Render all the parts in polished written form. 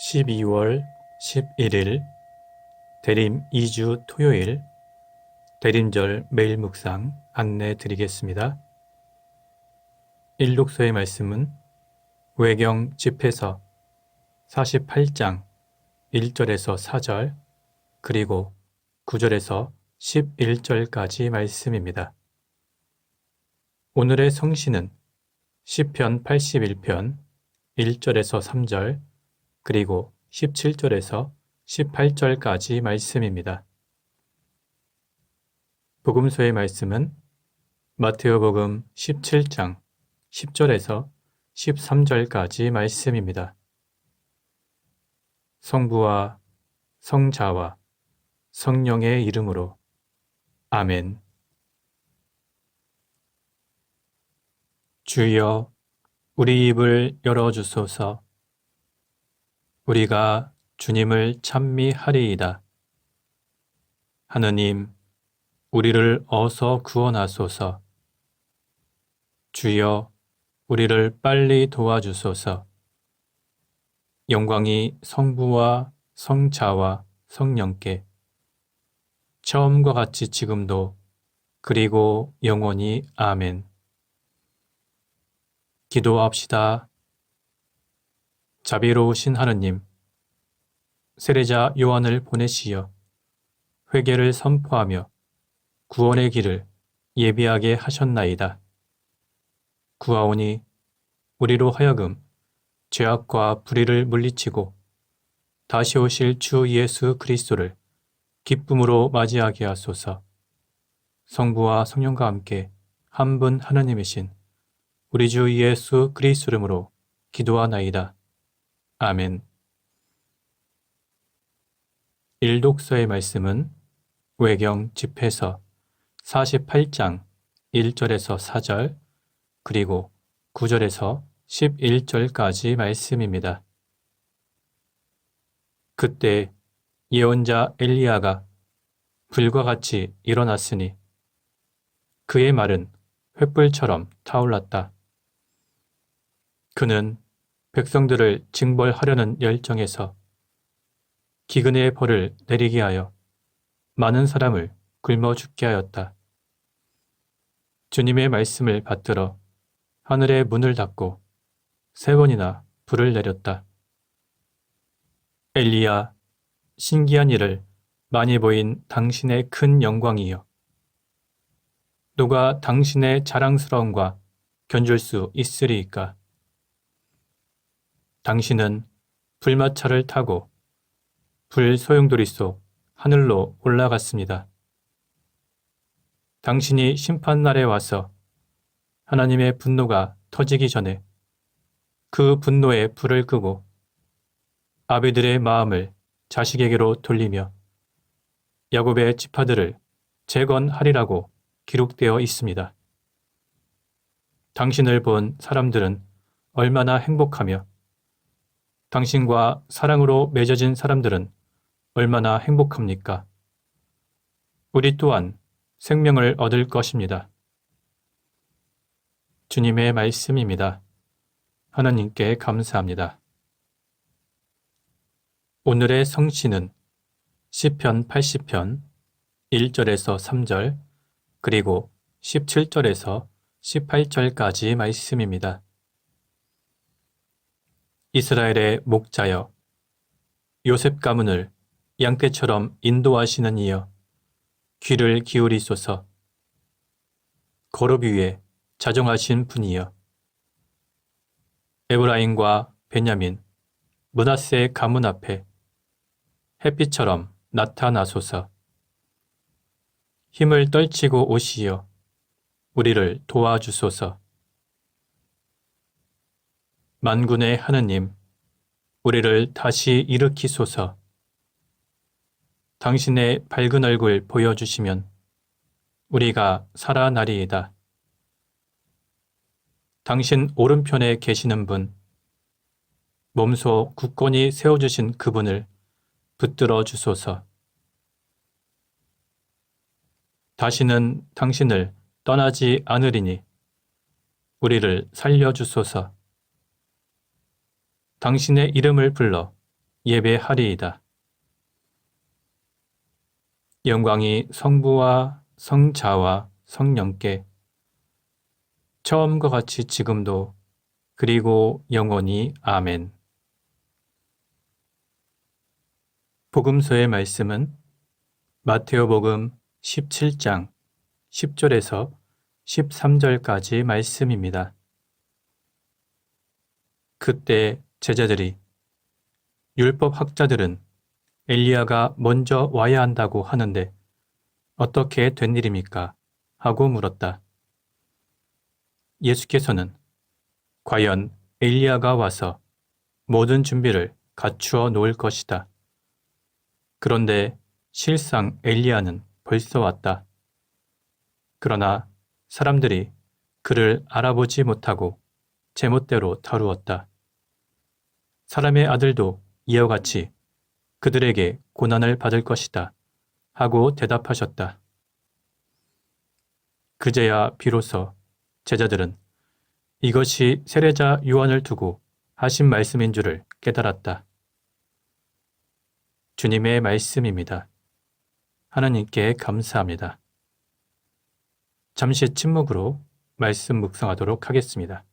12월 11일 대림 2주 토요일 대림절 매일 묵상 안내 드리겠습니다. 일독서의 말씀은 외경 집회서 48장 1절에서 4절 그리고 9절에서 11절까지 말씀입니다. 오늘의 성시는 시편 81편 1절에서 3절 그리고 17절에서 18절까지 말씀입니다. 복음서의 말씀은 마테오복음 17장 10절에서 13절까지 말씀입니다. 성부와 성자와 성령의 이름으로 아멘. 주여, 우리 입을 열어주소서. 우리가 주님을 찬미하리이다. 하느님, 우리를 어서 구원하소서. 주여, 우리를 빨리 도와주소서. 영광이 성부와 성자와 성령께 처음과 같이 지금도 그리고 영원히 아멘. 기도합시다. 자비로우신 하느님, 세례자 요한을 보내시어 회개를 선포하며 구원의 길을 예비하게 하셨나이다. 구하오니 우리로 하여금 죄악과 불의를 물리치고 다시 오실 주 예수 그리스도를 기쁨으로 맞이하게 하소서. 성부와 성령과 함께 한 분 하느님이신 우리 주 예수 그리스도 이름으로 기도하나이다. 아멘. 일독서의 말씀은 외경 집회서 48장 1절에서 4절 그리고 9절에서 11절까지 말씀입니다. 그때 예언자 엘리야가 불과 같이 일어났으니 그의 말은 횃불처럼 타올랐다. 그는 백성들을 징벌하려는 열정에서 기근의 벌을 내리게 하여 많은 사람을 굶어 죽게 하였다. 주님의 말씀을 받들어 하늘의 문을 닫고 3번이나 불을 내렸다. 엘리야, 신기한 일을 많이 보인 당신의 큰 영광이여. 누가 당신의 자랑스러움과 견줄 수 있으리이까? 당신은 불마차를 타고 불 소용돌이 속 하늘로 올라갔습니다. 당신이 심판날에 와서 하나님의 분노가 터지기 전에 그 분노의 불을 끄고 아비들의 마음을 자식에게로 돌리며 야곱의 지파들을 재건하리라고 기록되어 있습니다. 당신을 본 사람들은 얼마나 행복하며 당신과 사랑으로 맺어진 사람들은 얼마나 행복합니까? 우리 또한 생명을 얻을 것입니다. 주님의 말씀입니다. 하나님께 감사합니다. 오늘의 성시는 시편 80편 1절에서 3절 그리고 17절에서 18절까지 말씀입니다. 이스라엘의 목자여, 요셉 가문을 양떼처럼 인도하시는 이여, 귀를 기울이소서. 거룩 위에 자정하신 분이여, 에브라임과 베냐민, 므낫세 가문 앞에 햇빛처럼 나타나소서. 힘을 떨치고 오시어 우리를 도와주소서. 만군의 하느님, 우리를 다시 일으키소서. 당신의 밝은 얼굴 보여주시면 우리가 살아나리이다. 당신 오른편에 계시는 분, 몸소 굳건히 세워주신 그분을 붙들어 주소서. 다시는 당신을 떠나지 않으리니 우리를 살려주소서. 당신의 이름을 불러 예배하리이다. 영광이 성부와 성자와 성령께 처음과 같이 지금도 그리고 영원히 아멘. 복음서의 말씀은 마테오복음 17장 10절에서 13절까지 말씀입니다. 그때 제자들이 율법 학자들은 엘리야가 먼저 와야 한다고 하는데 어떻게 된 일입니까? 하고 물었다. 예수께서는 과연 엘리야가 와서 모든 준비를 갖추어 놓을 것이다. 그런데 실상 엘리야는 벌써 왔다. 그러나 사람들이 그를 알아보지 못하고 제멋대로 다루었다. 사람의 아들도 이와 같이 그들에게 고난을 받을 것이다. 하고 대답하셨다. 그제야 비로소 제자들은 이것이 세례자 요한을 두고 하신 말씀인 줄을 깨달았다. 주님의 말씀입니다. 하나님께 감사합니다. 잠시 침묵으로 말씀 묵상하도록 하겠습니다.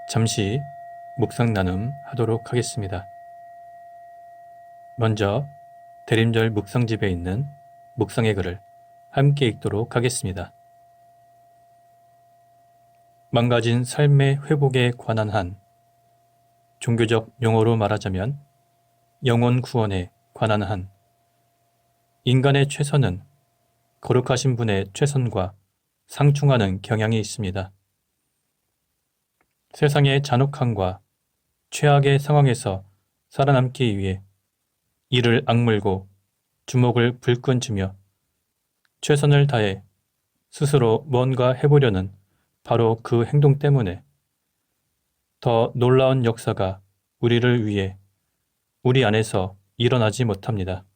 잠시 묵상 나눔 하도록 하겠습니다. 먼저 대림절 묵상집에 있는 묵상의 글을 함께 읽도록 하겠습니다. 망가진 삶의 회복에 관한 한, 종교적 용어로 말하자면 영혼 구원에 관한 한, 인간의 최선은 거룩하신 분의 최선과 상충하는 경향이 있습니다. 세상의 잔혹함과 최악의 상황에서 살아남기 위해 이를 악물고 주먹을 불끈 쥐며 최선을 다해 스스로 뭔가 해보려는 바로 그 행동 때문에 더 놀라운 역사가 우리를 위해 우리 안에서 일어나지 못합니다.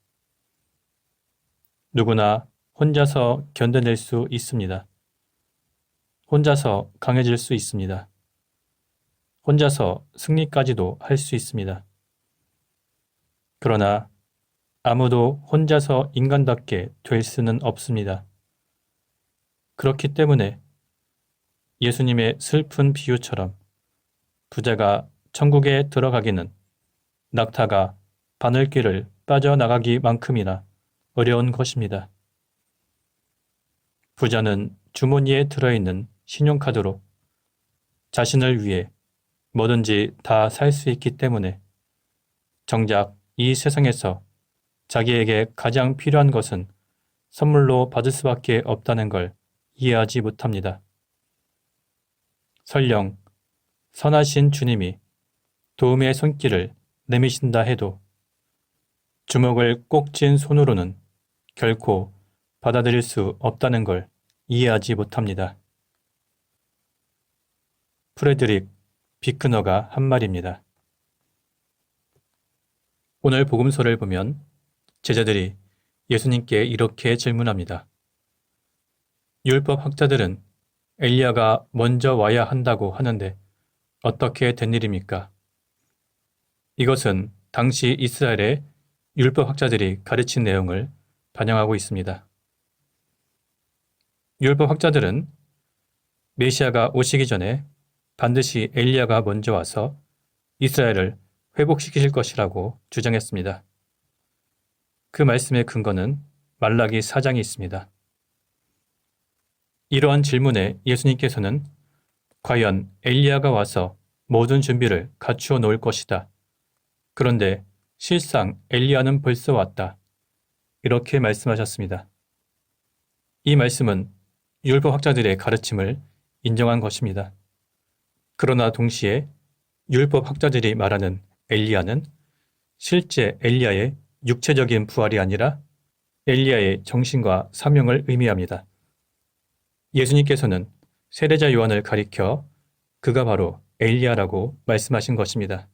누구나 혼자서 견뎌낼 수 있습니다. 혼자서 강해질 수 있습니다. 혼자서 승리까지도 할 수 있습니다. 그러나 아무도 혼자서 인간답게 될 수는 없습니다. 그렇기 때문에 예수님의 슬픈 비유처럼 부자가 천국에 들어가기는 낙타가 바늘길을 빠져나가기만큼이나 어려운 것입니다. 부자는 주머니에 들어있는 신용카드로 자신을 위해 뭐든지 다 살 수 있기 때문에 정작 이 세상에서 자기에게 가장 필요한 것은 선물로 받을 수밖에 없다는 걸 이해하지 못합니다. 설령 선하신 주님이 도움의 손길을 내미신다 해도 주먹을 꼭 쥔 손으로는 결코 받아들일 수 없다는 걸 이해하지 못합니다. 프레드릭 비크너가 한 말입니다. 오늘 복음서를 보면 제자들이 예수님께 이렇게 질문합니다. 율법 학자들은 엘리야가 먼저 와야 한다고 하는데 어떻게 된 일입니까? 이것은 당시 이스라엘의 율법 학자들이 가르친 내용을 반영하고 있습니다. 율법 학자들은 메시아가 오시기 전에 반드시 엘리야가 먼저 와서 이스라엘을 회복시키실 것이라고 주장했습니다. 그 말씀의 근거는 말라기 4장이 있습니다. 이러한 질문에 예수님께서는 과연 엘리야가 와서 모든 준비를 갖추어 놓을 것이다. 그런데 실상 엘리야는 벌써 왔다. 이렇게 말씀하셨습니다. 이 말씀은 율법학자들의 가르침을 인정한 것입니다. 그러나 동시에 율법학자들이 말하는 엘리야는 실제 엘리야의 육체적인 부활이 아니라 엘리야의 정신과 사명을 의미합니다. 예수님께서는 세례자 요한을 가리켜 그가 바로 엘리야라고 말씀하신 것입니다.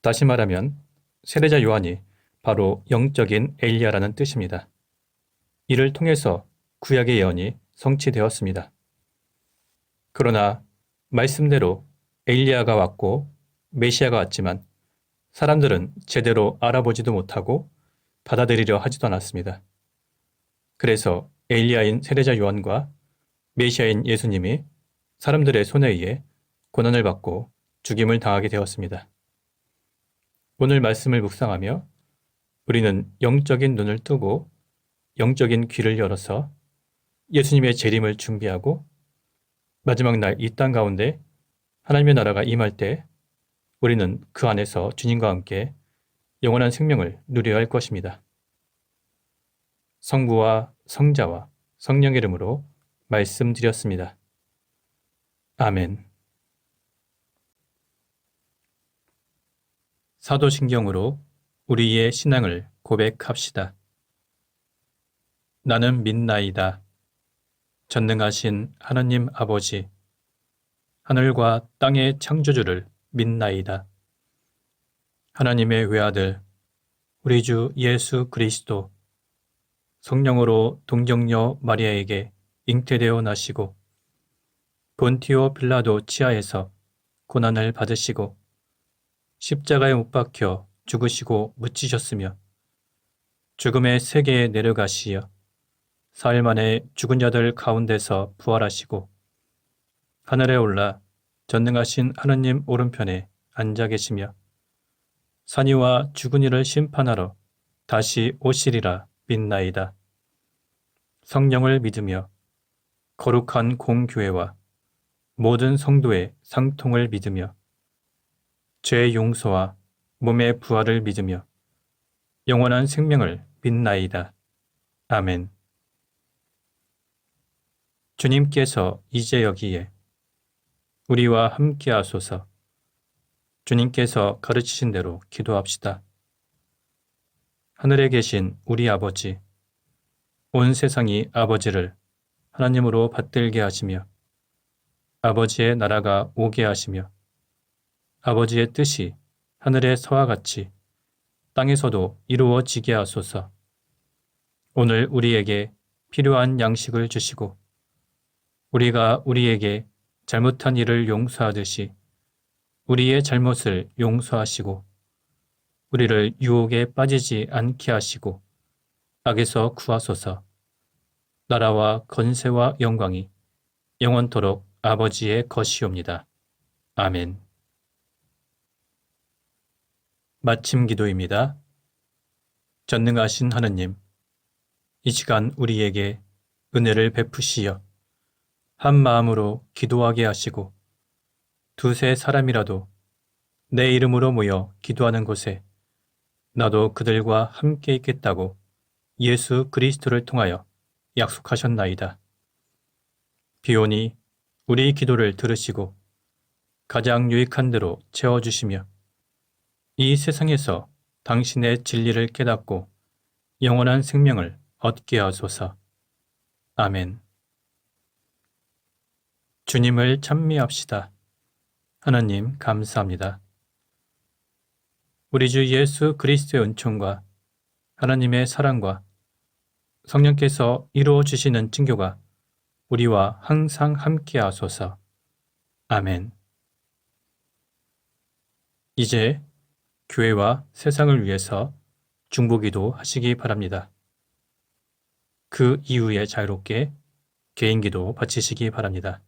다시 말하면 세례자 요한이 바로 영적인 엘리야라는 뜻입니다. 이를 통해서 구약의 예언이 성취되었습니다. 그러나 말씀대로 엘리야가 왔고 메시아가 왔지만 사람들은 제대로 알아보지도 못하고 받아들이려 하지도 않았습니다. 그래서 엘리야인 세례자 요한과 메시아인 예수님이 사람들의 손에 의해 고난을 받고 죽임을 당하게 되었습니다. 오늘 말씀을 묵상하며 우리는 영적인 눈을 뜨고 영적인 귀를 열어서 예수님의 재림을 준비하고 마지막 날 이 땅 가운데 하나님의 나라가 임할 때 우리는 그 안에서 주님과 함께 영원한 생명을 누려야 할 것입니다. 성부와 성자와 성령 이름으로 말씀드렸습니다. 아멘. 사도신경으로 우리의 신앙을 고백합시다. 나는 믿나이다. 전능하신 하나님 아버지, 하늘과 땅의 창조주를 믿나이다. 하나님의 외아들, 우리 주 예수 그리스도, 성령으로 동정녀 마리아에게 잉태되어 나시고 본티오 빌라도 치하에서 고난을 받으시고 십자가에 못 박혀 죽으시고 묻히셨으며 죽음의 세계에 내려가시어 사흘 만에 죽은 자들 가운데서 부활하시고 하늘에 올라 전능하신 하느님 오른편에 앉아 계시며 산이와 죽은 이를 심판하러 다시 오시리라 믿나이다. 성령을 믿으며 거룩한 공교회와 모든 성도의 상통을 믿으며 죄의 용서와 몸의 부활을 믿으며 영원한 생명을 믿나이다. 아멘. 주님께서 이제 여기에 우리와 함께 하소서. 주님께서 가르치신 대로 기도합시다. 하늘에 계신 우리 아버지, 온 세상이 아버지를 하나님으로 받들게 하시며 아버지의 나라가 오게 하시며 아버지의 뜻이 하늘에서와 같이 땅에서도 이루어지게 하소서. 오늘 우리에게 필요한 양식을 주시고 우리가 우리에게 잘못한 일을 용서하듯이 우리의 잘못을 용서하시고 우리를 유혹에 빠지지 않게 하시고 악에서 구하소서. 나라와 건세와 영광이 영원토록 아버지의 것이옵니다. 아멘. 마침 기도입니다. 전능하신 하느님, 이 시간 우리에게 은혜를 베푸시어 한 마음으로 기도하게 하시고 두세 사람이라도 내 이름으로 모여 기도하는 곳에 나도 그들과 함께 있겠다고 예수 그리스도를 통하여 약속하셨나이다. 비오니 우리 기도를 들으시고 가장 유익한 대로 채워주시며 이 세상에서 당신의 진리를 깨닫고 영원한 생명을 얻게 하소서. 아멘. 주님을 찬미합시다. 하나님 감사합니다. 우리 주 예수 그리스도의 은총과 하나님의 사랑과 성령께서 이루어 주시는 증거가 우리와 항상 함께 하소서. 아멘. 이제 교회와 세상을 위해서 중보기도 하시기 바랍니다. 그 이후에 자유롭게 개인기도 바치시기 바랍니다.